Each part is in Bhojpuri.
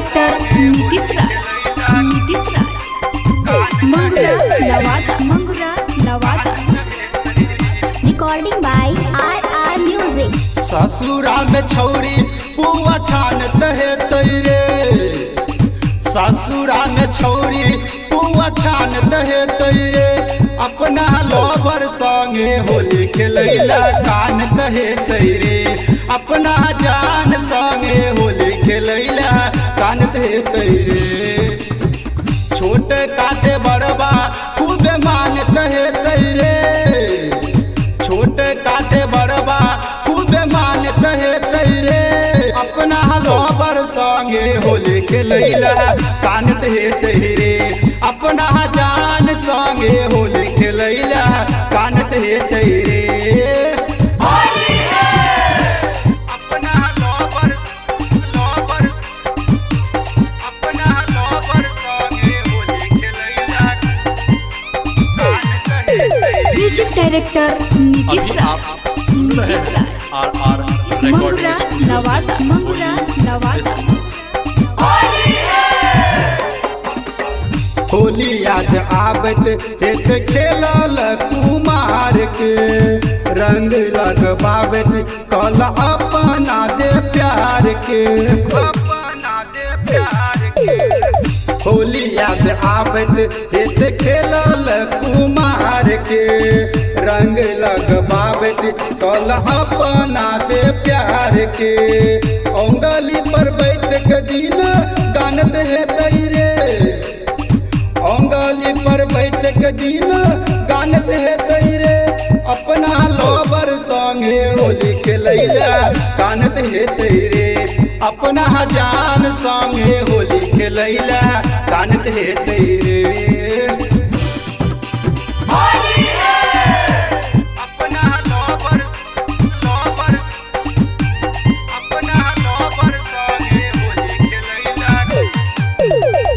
Director Nitish Raj. Mangura Nawada. Recording by RR music. ससुरा में छौरी पुआ छानत है तैरे, ससुरा में छौरी पुआ छानत है तैरे, अपना लोबर संगे होली खेलैला कानत है तैरे, अपना जान संगे होली खेलैला कानत है तैरे। छोट काटे बड़बा खूबे मानत है तैरे, छोट काटे बड़बा खूबे मानत है तैरे, अपना लोबर संगे होली खेलैला कानत है तैरे, अपना जान संगे होली खेलैला कानत है तैरे। Music director Nitish Raj. मंगुरा नवादा। होली आज आबत हेत खेलल कुमार के, रंग लगबाबत कल अपना दे प्यार के, होली आज आबत हेत खेलल कुमार के, रंग लगबाबत कल अपना दे प्यार के। औंगली पर बैठ के दिन गानत है तैरे, औंगली पर बैठ के दिन गानत है तैरे, अपना लोबर संगे होली खेलैला कानत है तैरे, अपना जान संगे होली खेलैला कानत है तैरे।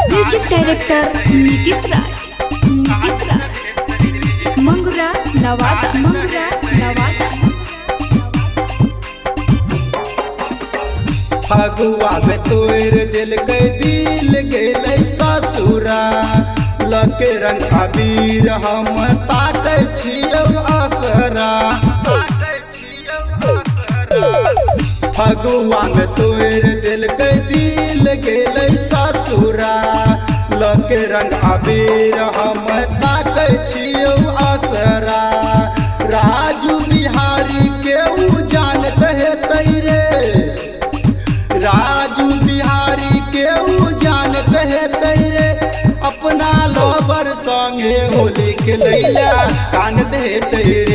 Music director Nitish Raj. मंगुरा नवादा। फगुआ में तोर दिल के दिल गेलै ससुरा, लके रंग अबीर हम ताकै छियौ असरा, फगुआ में तोर दिल के दिल गेलै ससुरा, लके रंग अबीर हम ताकै छियौ असरा। राजू बिहारी के उ जानत है तैरे, राजू बिहारी के उ जानत है तैरे, अपना लोबर संगे होली खेलैला कानत है तैरे,